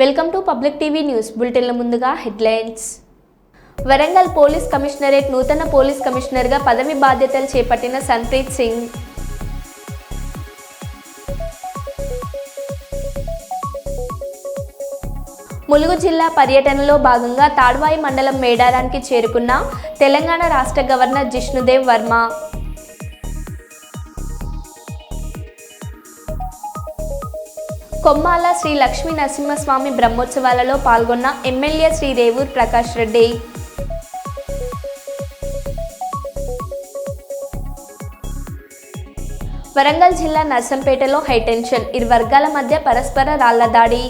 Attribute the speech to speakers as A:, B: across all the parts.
A: Welcome to public TV news బులెటిన్ల ముందుగా headlines. Warangal police commissionerate నూతన పోలీస్ కమిషనర్గా పదవి బాధ్యతలు చేపట్టిన సన్ప్రీత్ సింగ్. ములుగు జిల్లా పర్యటనలో భాగంగా తాడ్వాయి మండలం మేడారానికి చేరుకున్న తెలంగాణ రాష్ట్ర గవర్నర్ జిష్ణుదేవ్ వర్మ. కొమ్మాల శ్రీ లక్ష్మీ నరసింహస్వామి బ్రహ్మోత్సవాలలో పాల్గొన్న ఎమ్మెల్యే శ్రీ రేవూర్ ప్రకాష్ రెడ్డి. వరంగల్ జిల్లా నర్సంపేటలో హైటెన్షన్, ఇరు వర్గాల మధ్య పరస్పర రాళ్ల దాడి.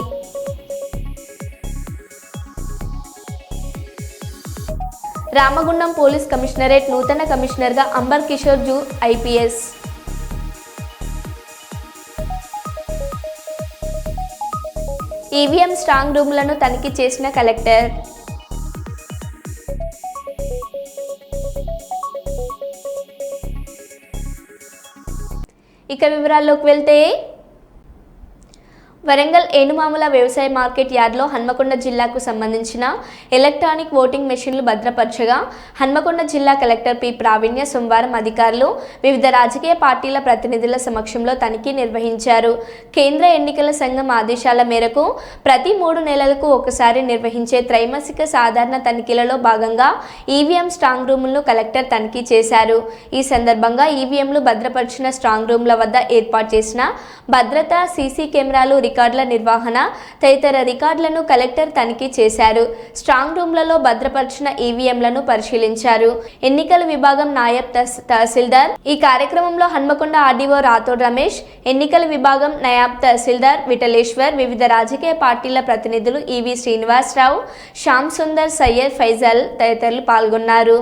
A: రామగుండం పోలీస్ కమిషనరేట్ నూతన కమిషనర్గా Ambar Kishore Jha IPS. EVM strong రూమ్లను తనిఖీ చేసిన కలెక్టర్. ఇక వివరాల్లోకి వెళ్తే, వరంగల్ ఏనుమాముల వ్యవసాయ మార్కెట్ యార్డ్లో హన్మకొండ జిల్లాకు సంబంధించిన ఎలక్ట్రానిక్ ఓటింగ్ మెషిన్లు భద్రపరచగా హన్మకొండ జిల్లా కలెక్టర్ పి ప్రావీణ్య సోమవారం అధికారులు వివిధ రాజకీయ పార్టీల ప్రతినిధుల సమక్షంలో తనిఖీ నిర్వహించారు. కేంద్ర ఎన్నికల సంఘం ఆదేశాల మేరకు ప్రతి 3 నెలలకు ఒకసారి నిర్వహించే త్రైమాసిక సాధారణ తనిఖీలలో భాగంగా ఈవీఎం స్ట్రాంగ్ రూములను కలెక్టర్ తనిఖీ చేశారు. ఈ సందర్భంగా ఈవీఎంలు భద్రపరిచిన స్ట్రాంగ్ రూమ్ల వద్ద ఏర్పాటు చేసిన భద్రత, సీసీ కెమెరాలు, రికార్డుల నిర్వహణ తదితర రికార్డులను కలెక్టర్ తనిఖీ చేశారు. స్ట్రాంగ్ రూమ్లలో భద్రపరిచిన ఈవీఎంలను పరిశీలించారు. ఎన్నికల విభాగం నాయబ్ తహసీల్దార్ ఈ కార్యక్రమంలో హన్మకొండ ఆర్డీఓ రాథోడ్ రమేష్, ఎన్నికల విభాగం నాయబ్ తహసీల్దార్ విఠలేశ్వర్, వివిధ రాజకీయ పార్టీల ప్రతినిధులు ఈవి శ్రీనివాసరావు, శ్యామ్ సుందర్, సయ్యద్ ఫైజల్ తదితరులు పాల్గొన్నారు.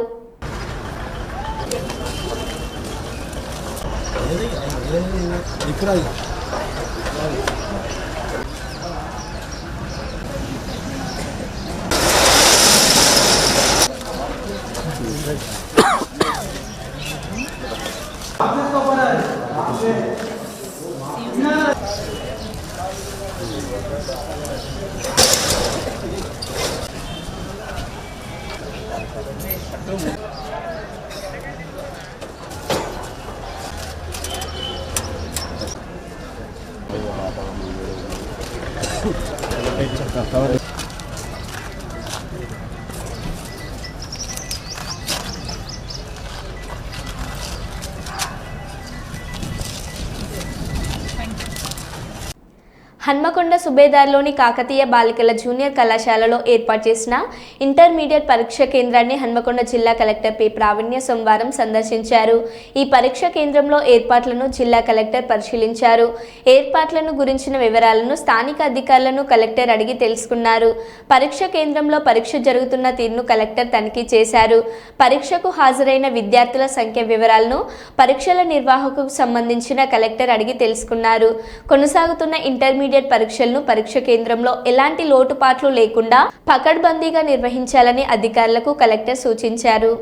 A: హన్మకొండ సుబేదార్లోని కాకతీయ బాలికల జూనియర్ కళాశాలలో ఏర్పాటు చేసిన ఇంటర్మీడియట్ పరీక్ష కేంద్రాన్ని హన్మకొండ జిల్లా కలెక్టర్ పి ప్రావీణ్య సోమవారం సందర్శించారు. ఈ పరీక్ష కేంద్రంలో ఏర్పాట్లను జిల్లా కలెక్టర్ పరిశీలించారు. ఏర్పాట్లను గురించిన వివరాలను స్థానిక అధికారులను కలెక్టర్ అడిగి తెలుసుకున్నారు. పరీక్ష కేంద్రంలో పరీక్ష జరుగుతున్న తీరును కలెక్టర్ తనిఖీ చేశారు. పరీక్షకు హాజరైన విద్యార్థుల సంఖ్య వివరాలను పరీక్షల నిర్వాహకుకు సంబంధించిన కలెక్టర్ అడిగి తెలుసుకున్నారు. కొనసాగుతున్న ఇంటర్మీడియట్ పరీక్షలను పరీక్ష కేంద్రంలో ఎలాంటి లోటుపాట్లు లేకుండా పకడ్బందీగా నిర్వహించాలని అధికారులకు కలెక్టర్ సూచించారు.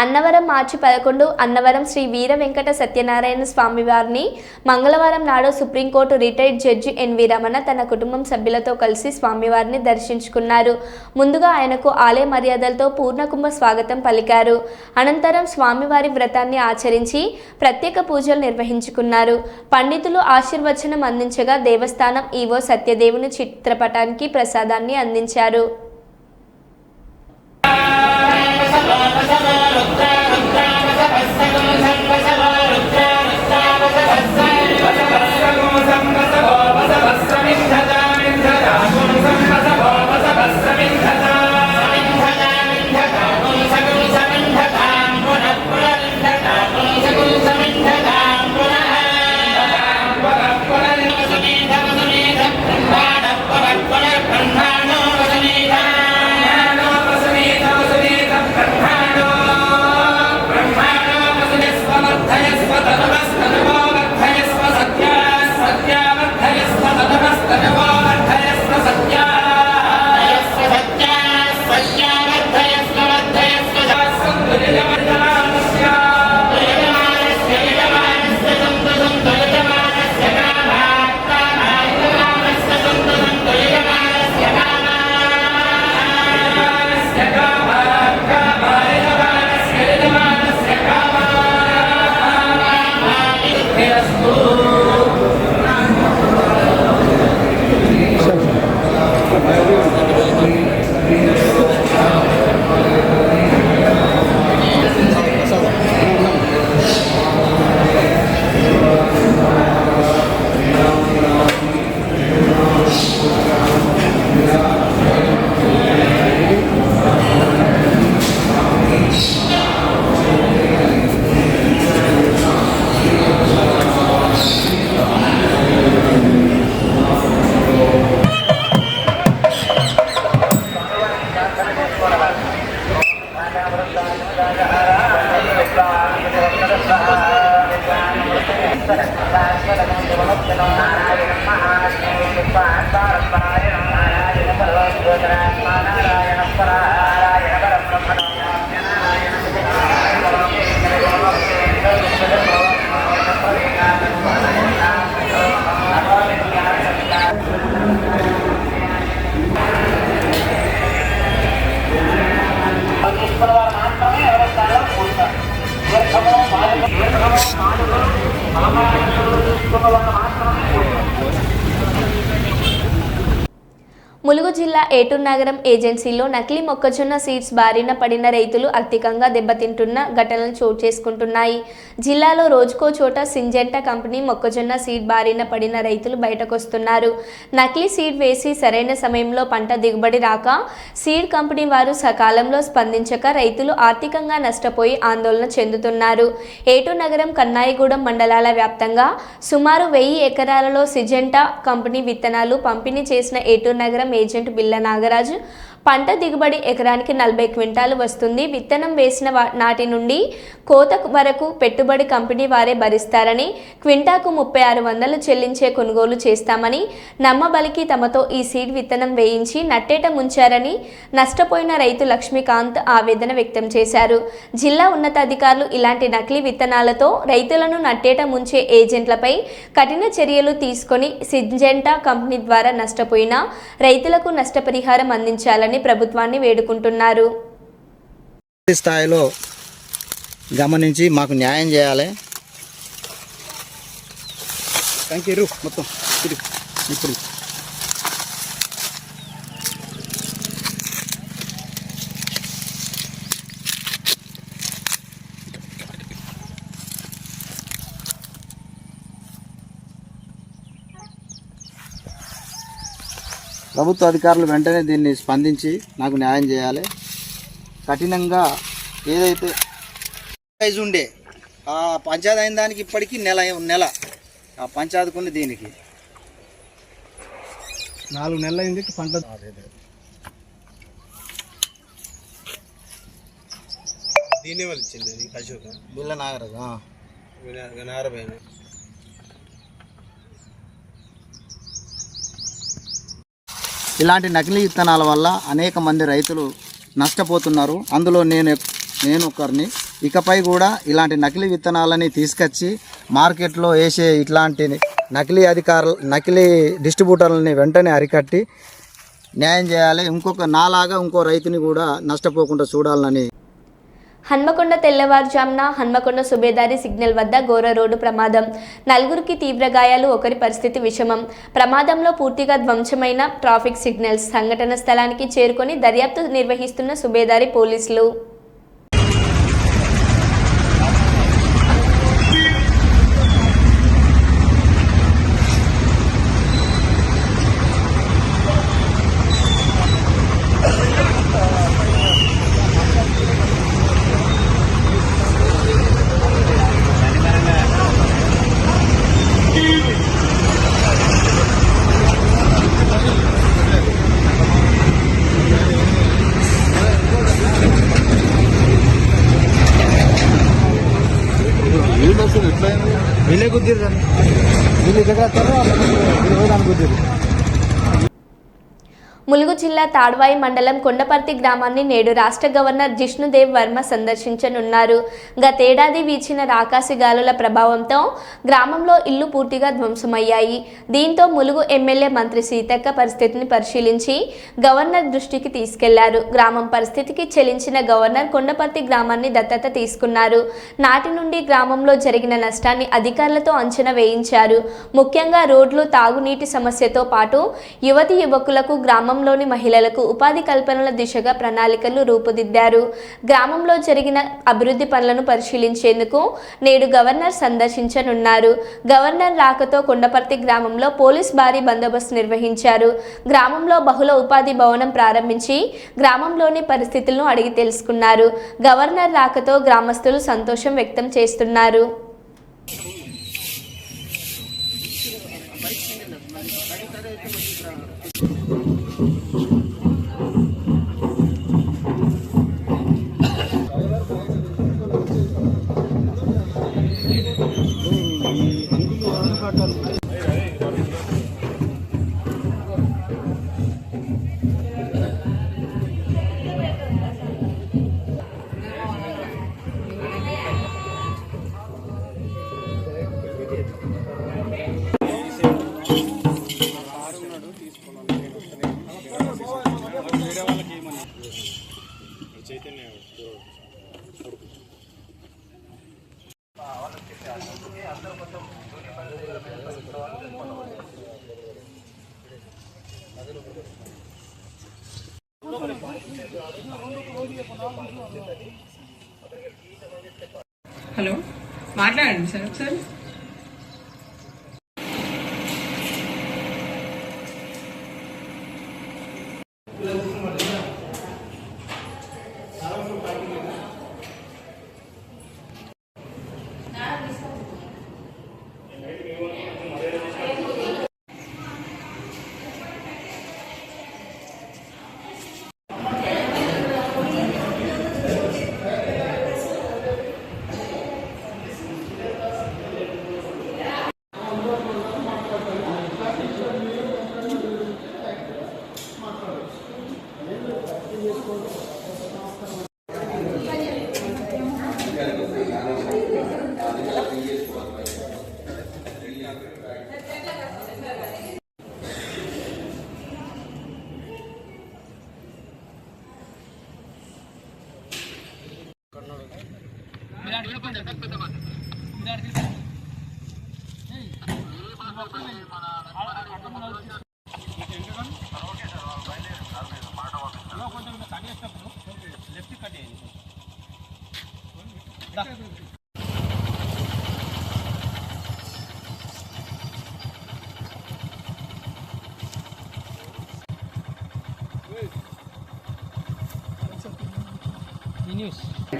A: అన్నవరం మార్చి 11 అన్నవరం శ్రీ వీర వెంకట సత్యనారాయణ స్వామి వారిని మంగళవారం నాడు supreme court retired judge N V Ramana తన కుటుంబం సభ్యులతో కలిసి స్వామివారిని దర్శించుకున్నారు. ముందుగా ఆయనకు ఆలయ మర్యాదలతో పూర్ణకుంభ స్వాగతం పలికారు. అనంతరం స్వామివారి వ్రతాన్ని ఆచరించి ప్రత్యేక పూజలు నిర్వహించుకున్నారు. పండితులు ఆశీర్వచనం అందించగా దేవస్థానం ఈవో సత్యదేవుని చిత్రపటానికి ప్రసాదాన్ని అందించారు. ములుగు జిల్లా ఏటూరు నగరం ఏజెన్సీలో నకిలీ మొక్కజొన్న సీడ్స్ బారిన పడిన రైతులు ఆర్థికంగా దెబ్బతింటున్న ఘటనలు చోటు చేసుకుంటున్నాయి. జిల్లాలో రోజుకో చోట సింజెంటా కంపెనీ మొక్కజొన్న సీడ్ బారిన పడిన రైతులు బయటకొస్తున్నారు. నకిలీ సీడ్ వేసి సరైన సమయంలో పంట దిగుబడి రాక సీడ్ కంపెనీ వారు సకాలంలో స్పందించక రైతులు ఆర్థికంగా నష్టపోయి ఆందోళన చెందుతున్నారు. ఏటూరు నగరం కన్నాయిగూడెం మండలాల వ్యాప్తంగా సుమారు 1000 ఎకరాలలో సింజెంటా కంపెనీ విత్తనాలు పంపిణీ చేసిన ఏటూరు నగరం ఏజెంట్ బిల్ల నాగరాజు పంట దిగుబడి ఎకరానికి 40 క్వింటాలు వస్తుంది. విత్తనం వేసిన నాటి నుండి కోత వరకు పెట్టుబడి కంపెనీ వారే భరిస్తారని, క్వింటాకు 3600 చెల్లించే కొనుగోలు చేస్తామని నమ్మబలికి తమతో ఈ సీడ్ విత్తనం వేయించి నట్టేట ముంచారని నష్టపోయిన రైతు లక్ష్మీకాంత్ ఆవేదన వ్యక్తం చేశారు. జిల్లా ఉన్నతాధికారులు ఇలాంటి నకిలీ విత్తనాలతో రైతులను నట్టేట ముంచే ఏజెంట్లపై కఠిన చర్యలు తీసుకొని సింజెంటా కంపెనీ ద్వారా నష్టపోయిన రైతులకు నష్టపరిహారం అందించాలని ప్రభుత్వాన్ని వేడుకుంటున్నారు.
B: స్థాయిలో గమనించి మాకు న్యాయం చేయాలి. మొత్తం ఇప్పుడు ప్రభుత్వ అధికారులు వెంటనే దీన్ని స్పందించి నాకు న్యాయం చేయాలి. కఠినంగా ఏదైతే ప్రైజ్ ఉండే ఆ పంచాయతీ అయిన దానికి ఇప్పటికీ నెల ఆ పంచాయతీ కొన్ని దీనికి 4 నెలలు అయింది పంట.
C: దీని వాళ్ళు ఇచ్చింది అశోక
B: బిల్ల నాగరాజు
C: నారబైన.
B: ఇలాంటి నకిలీ విత్తనాల వల్ల అనేక మంది రైతులు నష్టపోతున్నారు. అందులో నేను ఒకరిని. ఇకపై కూడా ఇలాంటి నకిలీ విత్తనాలని తీసుకొచ్చి మార్కెట్లో వేసే ఇట్లాంటి నకిలీ డిస్ట్రిబ్యూటర్లని వెంటనే అరికట్టి న్యాయం చేయాలి. నాలాగా ఇంకో రైతుని కూడా నష్టపోకుండా చూడాలని.
A: హన్మకొండ తెల్లవారుజామున హన్మకొండ సుబేదారి సిగ్నల్ వద్ద ఘోర రోడ్డు ప్రమాదం. 4గురికి తీవ్ర గాయాలు, ఒకరి పరిస్థితి విషమం. ప్రమాదంలో పూర్తిగా ధ్వంసమైన ట్రాఫిక్ సిగ్నల్స్. సంఘటన స్థలానికి చేరుకొని దర్యాప్తు నిర్వహిస్తున్న సుబేదారి పోలీసులు.
B: వీళ్ళే కుదిరు వీళ్ళు దగ్గర కుదిరు.
A: ములుగు జిల్లా తాడ్వాయి మండలం కొండపర్తి గ్రామాన్ని నేడు రాష్ట్ర గవర్నర్ జిష్ణుదేవ్ వర్మ సందర్శించనున్నారు. గతేడాది వీచిన రాకాసి గాలుల ప్రభావంతో గ్రామంలో ఇళ్లు పూర్తిగా ధ్వంసమయ్యాయి. దీంతో ములుగు ఎమ్మెల్యే మంత్రి సీతక్క పరిస్థితిని పరిశీలించి గవర్నర్ దృష్టికి తీసుకెళ్లారు. గ్రామం పరిస్థితికి చెలించిన గవర్నర్ కొండపర్తి గ్రామాన్ని దత్తత తీసుకున్నారు. నాటి నుండి గ్రామంలో జరిగిన నష్టాన్ని అధికారులతో అంచనా వేయించారు. ముఖ్యంగా రోడ్లు, తాగునీటి సమస్యతో పాటు యువతీ యువకులకు గ్రామంలోని మహిళలకు ఉపాధి కల్పనల దిశగా ప్రణాళికలు రూపుదిద్దారు. గ్రామంలో జరిగిన అభివృద్ధి పనులను పరిశీలించేందుకు నేడు గవర్నర్ సందర్శించనున్నారు. గవర్నర్ రాకతో కొండపర్తి గ్రామంలో పోలీస్ భారీ బందోబస్తు నిర్వహించారు. గ్రామంలో బహుళ ఉపాధి భవనం ప్రారంభించి గ్రామంలోని పరిస్థితులను అడిగి తెలుసుకున్నారు. గవర్నర్ రాకతో గ్రామస్తులు సంతోషం వ్యక్తం చేస్తున్నారు.
D: హలో మాట్లాడండి సార్ ఒకసారి.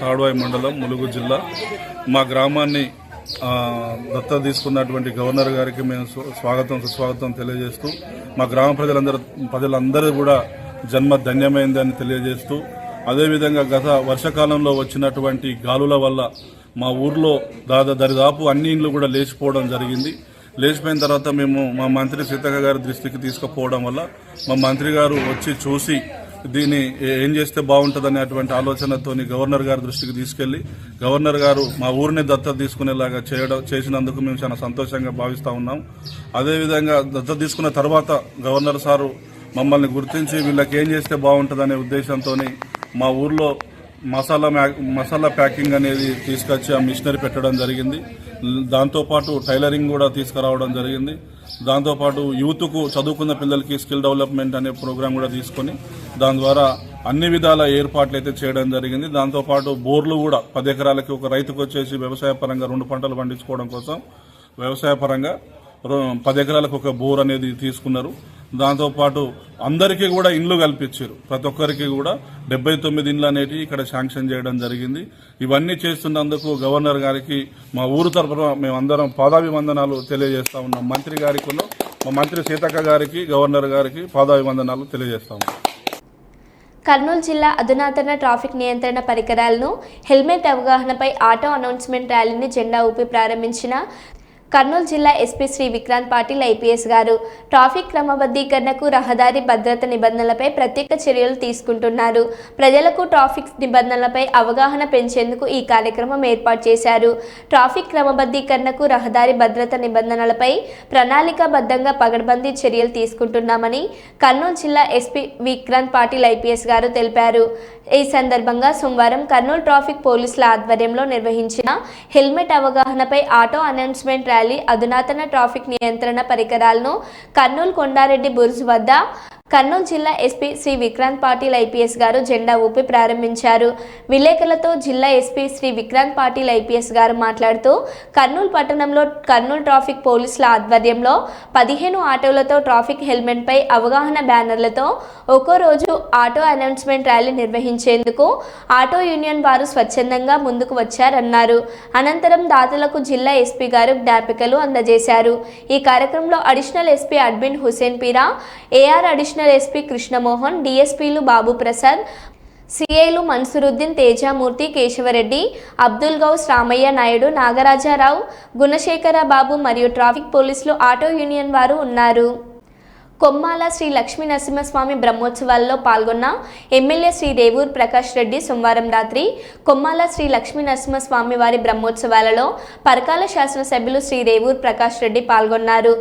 E: తాడ్వాయి మండలం ములుగు జిల్లా మా గ్రామాన్ని దత్తత తీసుకున్నటువంటి గవర్నర్ గారికి మేము స్వాగతం సుస్వాగతం తెలియజేస్తూ మా గ్రామ ప్రజలందరూ కూడా జన్మ ధన్యమైందని తెలియజేస్తూ అదేవిధంగా గత వర్షాకాలంలో వచ్చినటువంటి గాలుల వల్ల మా ఊర్లో దరిదాపు అన్ని ఇండ్లు కూడా లేచిపోవడం జరిగింది. లేచిపోయిన తర్వాత మేము మా మంత్రి సీతక్క గారి దృష్టికి తీసుకుపోవడం వల్ల మా మంత్రి గారు వచ్చి చూసి దీన్ని ఏం చేస్తే బాగుంటుంది అటువంటి ఆలోచనతోని గవర్నర్ గారి దృష్టికి తీసుకెళ్లి గవర్నర్ గారు మా ఊరిని దత్తత తీసుకునేలాగా చేసినందుకు మేము చాలా సంతోషంగా భావిస్తా ఉన్నాం. అదేవిధంగా దత్తత తీసుకున్న తర్వాత గవర్నర్ సారు మమ్మల్ని గుర్తించి వీళ్ళకి ఏం చేస్తే బాగుంటుందనే ఉద్దేశంతో మా ఊర్లో మసాలా ప్యాకింగ్ అనేది తీసుకొచ్చి ఆ మిషనరీ పెట్టడం జరిగింది. దాంతోపాటు టైలరింగ్ కూడా తీసుకురావడం జరిగింది. దాంతోపాటు యూత్కు చదువుకున్న పిల్లలకి స్కిల్ డెవలప్మెంట్ అనే ప్రోగ్రాం కూడా తీసుకొని దాని ద్వారా అన్ని విధాల ఏర్పాట్లు అయితే చేయడం జరిగింది. దాంతోపాటు బోర్లు కూడా 10 ఎకరాలకి ఒక రైతుకు వచ్చేసి వ్యవసాయ పరంగా 2 పంటలు పండించుకోవడం కోసం వ్యవసాయ పరంగా 10 ఎకరాలకు ఒక బోర్ అనేది తీసుకున్నారు. దాంతోపాటు అందరికీ కూడా ఇండ్లు కల్పించారు. ప్రతి ఒక్కరికి కూడా 79 ఇండ్లు అనేవి ఇక్కడ శాంక్షన్ చేయడం జరిగింది. ఇవన్నీ చేస్తున్నందుకు గవర్నర్ గారికి మా ఊరు తరఫున మేమందరం పాదాభివందనాలు తెలియజేస్తా ఉన్నాం. మంత్రి గారికి, మా మంత్రి సీతక్క గారికి, గవర్నర్ గారికి పాదాభివందనాలు తెలియజేస్తా ఉన్నాం.
A: కర్నూలు జిల్లా అధునాతన ట్రాఫిక్ నియంత్రణ పరికరాలను హెల్మెట్ అవగాహనపై ఆటో అనౌన్స్మెంట్ ర్యాలీని జెండా ఊపి ప్రారంభించిన కర్నూలు జిల్లా ఎస్పీ శ్రీ విక్రాంత్ పాటిల్ ఐపీఎస్ గారు ట్రాఫిక్ క్రమబద్ధీకరణకు రహదారి భద్రత నిబంధనలపై ప్రత్యేక చర్యలు తీసుకుంటున్నారు. ప్రజలకు ట్రాఫిక్ నిబంధనలపై అవగాహన పెంచేందుకు ఈ కార్యక్రమం ఏర్పాటు చేశారు. ట్రాఫిక్ క్రమబద్ధీకరణకు రహదారి భద్రత నిబంధనలపై ప్రణాళికాబద్ధంగా పగడ్బందీ చర్యలు తీసుకుంటున్నామని కర్నూలు జిల్లా ఎస్పీ విక్రాంత్ పాటిల్ ఐపీఎస్ గారు తెలిపారు. ఈ సందర్భంగా సోమవారం కర్నూలు ట్రాఫిక్ పోలీసుల ఆధ్వర్యంలో నిర్వహించిన హెల్మెట్ అవగాహనపై ఆటో అనౌన్స్మెంట్ ర్యాలీ అధునాతన ట్రాఫిక్ నియంత్రణ పరికరాలను కర్నూలు కొండారెడ్డి బుర్జ్ వద్ద కర్నూలు జిల్లా ఎస్పీ శ్రీ విక్రాంత్ పాటిల్ ఐపీఎస్ గారు జెండా ఊపి ప్రారంభించారు. విలేకరులతో జిల్లా ఎస్పీ శ్రీ విక్రాంత్ పాటిల్ ఐపీఎస్ గారు మాట్లాడుతూ కర్నూలు పట్టణంలో కర్నూలు ట్రాఫిక్ పోలీసుల ఆధ్వర్యంలో 15 ఆటోలతో ట్రాఫిక్ హెల్మెట్పై అవగాహన బ్యానర్లతో ఒక్కో రోజు ఆటో అనౌన్స్మెంట్ ర్యాలీ నిర్వహించేందుకు ఆటో యూనియన్ వారు స్వచ్ఛందంగా ముందుకు వచ్చారన్నారు. అనంతరం దాతలకు జిల్లా ఎస్పీ గారు జ్ఞాపికలు అందజేశారు. ఈ కార్యక్రమంలో additional SP admin Hussain Peera, AR additional SP Krishnamohan, డిఎస్పీలు బాబు ప్రసాద్, సిఐలు మన్సూరుద్దీన్, తేజామూర్తి, కేశవరెడ్డి, అబ్దుల్ గౌస్, రామయ్య నాయుడు, నాగరాజారావు, గుణశేఖర బాబు మరియు ట్రాఫిక్ పోలీసులు, ఆటో యూనియన్ వారు ఉన్నారు. కొమ్మాల శ్రీ లక్ష్మీ నరసింహస్వామి బ్రహ్మోత్సవాల్లో పాల్గొన్న ఎమ్మెల్యే శ్రీ రేవూర్ ప్రకాష్ రెడ్డి సోమవారం రాత్రి కొమ్మాల శ్రీ లక్ష్మీ నరసింహస్వామి వారి బ్రహ్మోత్సవాలలో పరకాల శాసనసభ్యులు శ్రీ రేవూర్ ప్రకాష్ రెడ్డి పాల్గొన్నారు.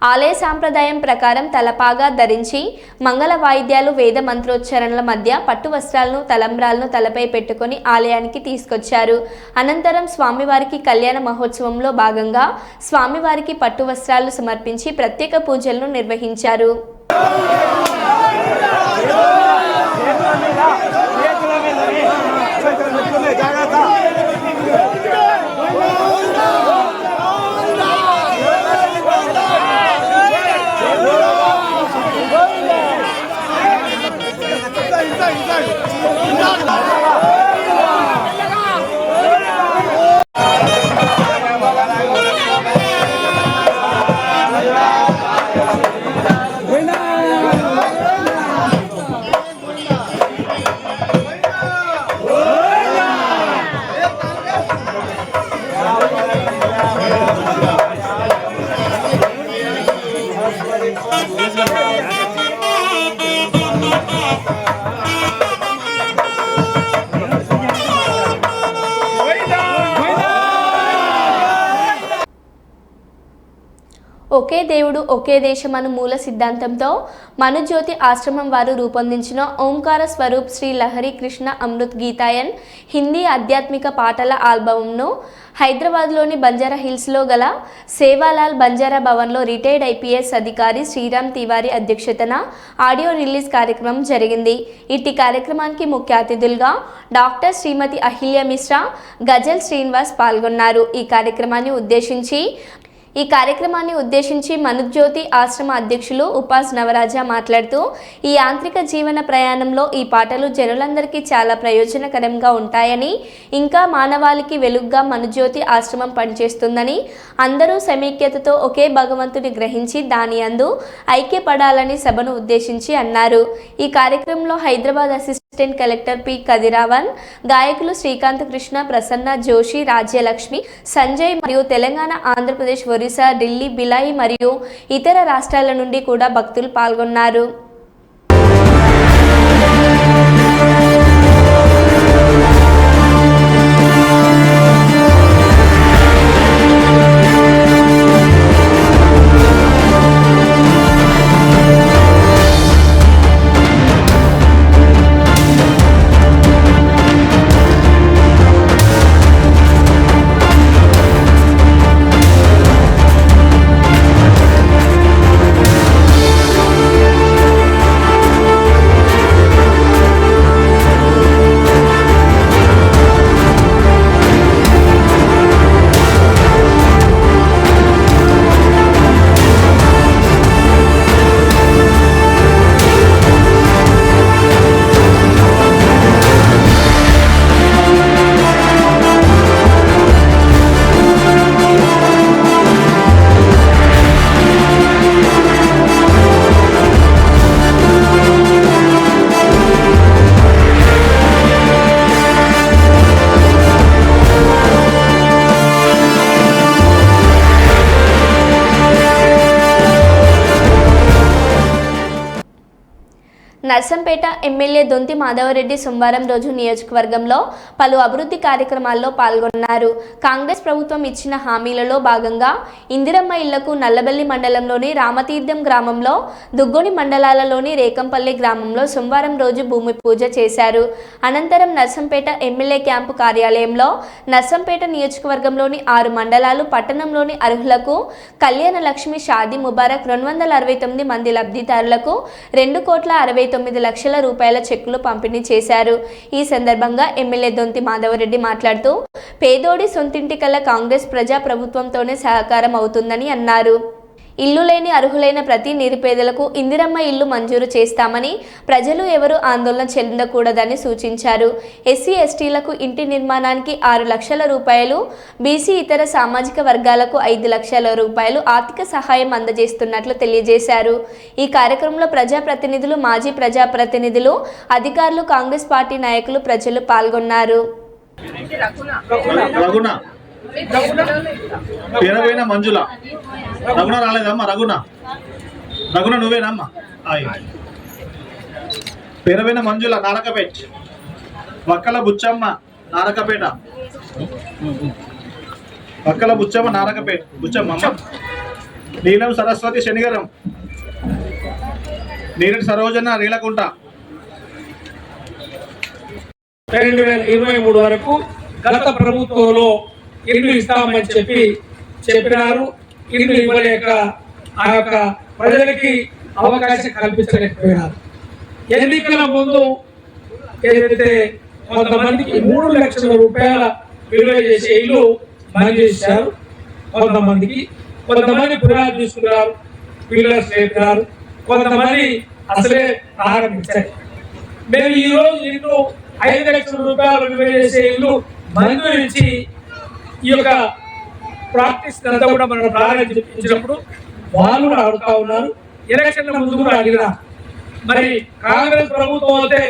A: ఆలయ సాంప్రదాయం ప్రకారం తలపాగా ధరించి మంగళ వాయిద్యాలు వేద మంత్రోచ్చరణల మధ్య పట్టు వస్త్రాలను తలంబ్రాలను తలపై పెట్టుకొని ఆలయానికి తీసుకొచ్చారు. అనంతరం స్వామివారికి కళ్యాణ మహోత్సవంలో భాగంగా స్వామివారికి పట్టు వస్త్రాలు సమర్పించి ప్రత్యేక పూజలను నిర్వహించారు. ఒకే దేవుడు ఒకే దేశం అను మూల సిద్ధాంతంతో మనుజ్యోతి ఆశ్రమం వారు రూపొందించిన ఓంకార స్వరూప్ శ్రీ లహరి కృష్ణ అమృత్ గీతాయన్ హిందీ ఆధ్యాత్మిక పాటల ఆల్బమ్ను హైదరాబాద్లోని బంజారా హిల్స్లో గల సేవాలాల్ బంజారా భవన్లో రిటైర్డ్ ఐపీఎస్ అధికారి శ్రీరామ్ తివారీ అధ్యక్షతన ఆడియో రిలీజ్ కార్యక్రమం జరిగింది. ఇట్టి కార్యక్రమానికి ముఖ్య అతిథులుగా డాక్టర్ శ్రీమతి అహిల్య మిశ్రా, గజల్ శ్రీనివాస్ పాల్గొన్నారు. ఈ కార్యక్రమాన్ని ఉద్దేశించి మనుజ్యోతి ఆశ్రమ అధ్యక్షులు ఉపాస్ నవరాజ మాట్లాడుతూ ఈ యాంత్రిక జీవన ప్రయాణంలో ఈ పాటలు జనులందరికీ చాలా ప్రయోజనకరంగా ఉంటాయని, ఇంకా మానవాళికి వెలుగుగా మనుజ్యోతి ఆశ్రమం పనిచేస్తుందని, అందరూ సమైక్యతతో ఒకే భగవంతుని గ్రహించి దాని అందు ఐక్యపడాలని సభను ఉద్దేశించి అన్నారు. ఈ కార్యక్రమంలో Hyderabad assistant collector P Kadiravan, గాయకులు శ్రీకాంత్ కృష్ణ, ప్రసన్న జోషి, రాజ్యలక్ష్మి, సంజయ్ మరియు తెలంగాణ, ఆంధ్రప్రదేశ్, ఒరిస్సా, ఢిల్లీ, బిలాయి మరియు ఇతర రాష్ట్రాల నుండి కూడా భక్తులు పాల్గొన్నారు. నర్సంపేట ఎమ్మెల్యే దొంతి మాధవరెడ్డి సోమవారం రోజు నియోజకవర్గంలో పలు అభివృద్ధి కార్యక్రమాల్లో పాల్గొన్నారు. కాంగ్రెస్ ప్రభుత్వం ఇచ్చిన హామీలలో భాగంగా ఇందిరమ్మ ఇళ్లకు నల్లబెల్లి మండలంలోని రామతీర్థం గ్రామంలో, దుగ్గొని మండలాలలోని రేకంపల్లి గ్రామంలో సోమవారం రోజు భూమి పూజ చేశారు. అనంతరం నర్సంపేట ఎమ్మెల్యే క్యాంపు కార్యాలయంలో నర్సంపేట నియోజకవర్గంలోని 6 మండలాలు, పట్టణంలోని అర్హులకు కళ్యాణ లక్ష్మి షాదీ ముబారక్ 269 మంది లబ్ధిదారులకు 2,69,00,000 రూపాయల చెక్కులు పంపిణీ చేశారు. ఈ సందర్భంగా ఎమ్మెల్యే దొంతి మాధవరెడ్డి మాట్లాడుతూ పేదోడి సొంతింటి కల కాంగ్రెస్ ప్రజా ప్రభుత్వంతోనే సహకారం అవుతుందని అన్నారు. ఇల్లు లేని అర్హులైన ప్రతి నిరుపేదలకు ఇందిరమ్మ ఇల్లు మంజూరు చేస్తామని, ప్రజలు ఎవరూ ఆందోళన చెందకూడదని సూచించారు. ఎస్సీ ఎస్టీలకు ఇంటి నిర్మాణానికి 6 లక్షల రూపాయలు, బీసీ ఇతర సామాజిక వర్గాలకు 5 లక్షల రూపాయలు ఆర్థిక సహాయం అందజేస్తున్నట్లు తెలియజేశారు. ఈ కార్యక్రమంలో ప్రజాప్రతినిధులు, మాజీ ప్రజాప్రతినిధులు, అధికారులు, కాంగ్రెస్ పార్టీ నాయకులు, ప్రజలు పాల్గొన్నారు.
F: పేరవైన మంజుల రఘున రాలేదమ్మా? రఘున నువ్వేనమ్మా? పేరవైన మంజుల నారకపేట, వక్కల బుచ్చమ్మ నారకపేట, వక్కల బుచ్చమ్మ నారకపేట, బుచ్చమ్మ నీలం సరస్వతి శనిగరం, నీరటి సరోజన రీలకుంట.
G: 2023 వరకు గత ప్రభుత్వంలో ఇల్లు ఇస్తామని చెప్పినారు. ఇల్లు ఇవ్వలేక ఆ యొక్క ప్రజలకి అవకాశం కల్పించలేకపోయినారు. ఎన్నికల ముందు ఏదైతే కొంతమందికి 3 లక్షల రూపాయల విలువ చేసే ఇల్లు మంజూరు చేశారు. కొంతమంది పునాది తీసుకున్నారు, పిల్లర్స్ వేపినారు, కొంతమంది అసలే ప్రారంభించారు. మేము ఈరోజు ఇల్లు 5 లక్షల రూపాయలు విలువ చేసే ఇల్లు మంజూరించి ఈ యొక్క ప్రాక్టీస్ అంతా కూడా మనం ప్రారంభించినప్పుడు వాళ్ళు కూడా అడుగుతా ఉన్నారు. ఎలక్షన్ల ముందు కూడా అడిగినా మరి కాంగ్రెస్ ప్రభుత్వం అయితే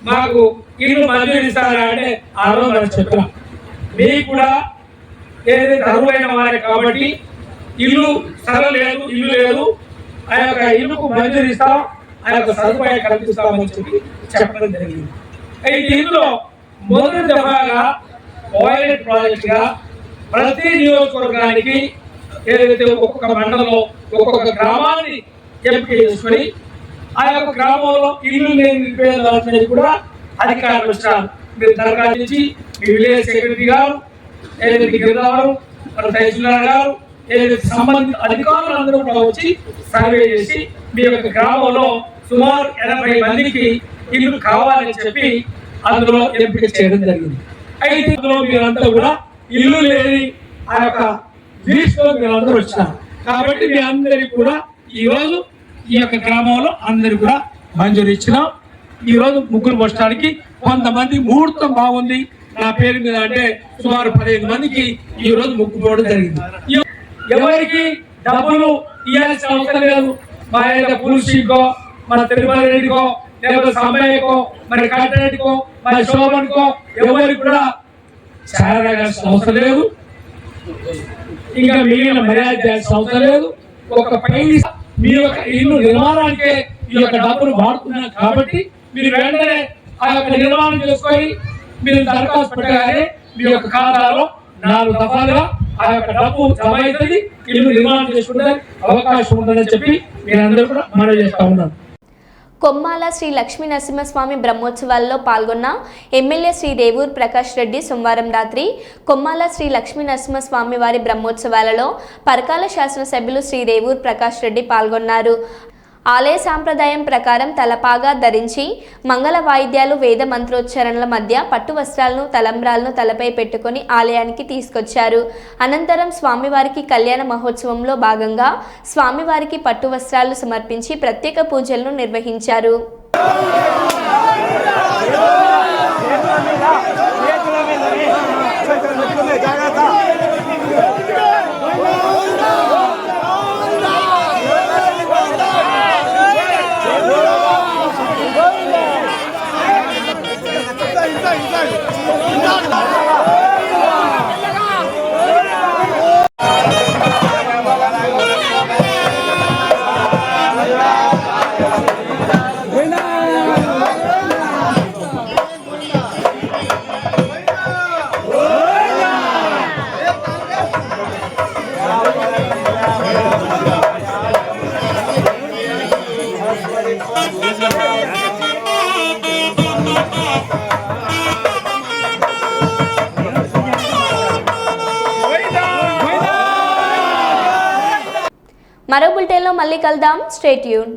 G: మాకు ఇల్లు మంజూరు ఇస్తారా అంటే ఆ రోజు మనం చెప్పినాం. మీకు కూడా ఏదైతే అర్హులైన వారే కాబట్టి ఇల్లు స్థలం లేదు, ఇల్లు లేదు, ఆ యొక్క ఇల్లుకు మంజూరు ఇస్తాం, ఆ యొక్క సదుపాయం కల్పిస్తామని చెప్పడం జరిగింది. అయితే ఇందులో మొదటి దఫాగా పైలట్ ప్రాజెక్ట్ గా ప్రతి నియోజకవర్గానికి ఏదైతే ఒక్కొక్క మండలంలో ఒక్కొక్క గ్రామాన్ని ఎంపిక చేసుకొని ఆ యొక్క గ్రామంలో ఇల్లు లేని నిరుపేదలందరినీ కూడా అధికారులు వచ్చారు. మీరు దరఖాస్తు మీ విలేజ్ సెక్రటరీ గారు, ఏదైతే గిరిగారు, మన తహసీల్దార్ గారు, ఏదైతే సంబంధిత అధికారులందరూ కూడా వచ్చి సర్వే చేసి మీ యొక్క గ్రామంలో సుమారు 80 మందికి ఇల్లు కావాలని చెప్పి అందులో ఎంపిక చేయడం జరిగింది. అయితే ఇందులో మీరంతా కూడా ఇల్లు లేని ఆ యొక్క లిస్ట్ లో మీరందరూ వచ్చారు. కాబట్టి మీ అందరికి కూడా ఈరోజు ఈ యొక్క గ్రామంలో అందరు కూడా మంజూరు ఇచ్చినాం. ఈరోజు ముగ్గురు పోస్టానికి కొంతమంది ముహూర్తం బాగుంది నా పేరు మీద అంటే సుమారు 15 మందికి ఈ రోజు ముగ్గు పోవడం జరిగింది. ఎవరికి డబ్బులు ఇవ్వాల్సిన అవసరం లేదు. మా యొక్క పురుషికో, మన తిరుమల రెడ్డికో, లేకపోతే సమ్మయ్యకో, మరి కట్టరెడ్డికో, మన శోభన్కో ఎవరికి కూడా చేరగాల్సిన అవసరం లేదు. ఇంకా మిగిలిన మర్యాద చేయాల్సిన అవసరం లేదు. ఒక పైసా మీ యొక్క ఇల్లు నిర్మాణానికే ఈ యొక్క డబ్బులు వాడుతున్నారు కాబట్టి మీరు వెంటనే ఆ యొక్క నిర్మాణం చేసుకొని మీరు దరఖాస్తు పెట్టగానే మీ యొక్క ఖాతాలో 4 దఫాలుగా ఆ యొక్క డబ్బు జమ అవుతుంది, ఇల్లు నిర్మాణం చేసుకుంటే అవకాశం ఉంటుందని చెప్పి మీరందరూ కూడా మనవి చేస్తా ఉన్నారు.
A: కొమ్మాల శ్రీ లక్ష్మీ నరసింహస్వామి బ్రహ్మోత్సవాల్లో పాల్గొన్న ఎమ్మెల్యే శ్రీ రేవూర్ ప్రకాష్ రెడ్డి సోమవారం రాత్రి కొమ్మాల శ్రీ లక్ష్మీ నరసింహస్వామి వారి బ్రహ్మోత్సవాలలో పరకాల శాసనసభ్యులు శ్రీ రేవూర్ ప్రకాష్ రెడ్డి పాల్గొన్నారు. ఆలయ సాంప్రదాయం ప్రకారం తలపాగా ధరించి మంగళ వాయిద్యాలు, వేద మంత్రోచ్చారణల మధ్య పట్టు వస్త్రాలను, తలంబ్రాలను తలపై పెట్టుకొని ఆలయానికి తీసుకొచ్చారు. అనంతరం స్వామివారికి కళ్యాణ మహోత్సవంలో భాగంగా స్వామివారికి పట్టు వస్త్రాలు సమర్పించి ప్రత్యేక పూజలను నిర్వహించారు. మరో బులెటిన్లో మళ్ళీ కలుద్దాం. Stay tune.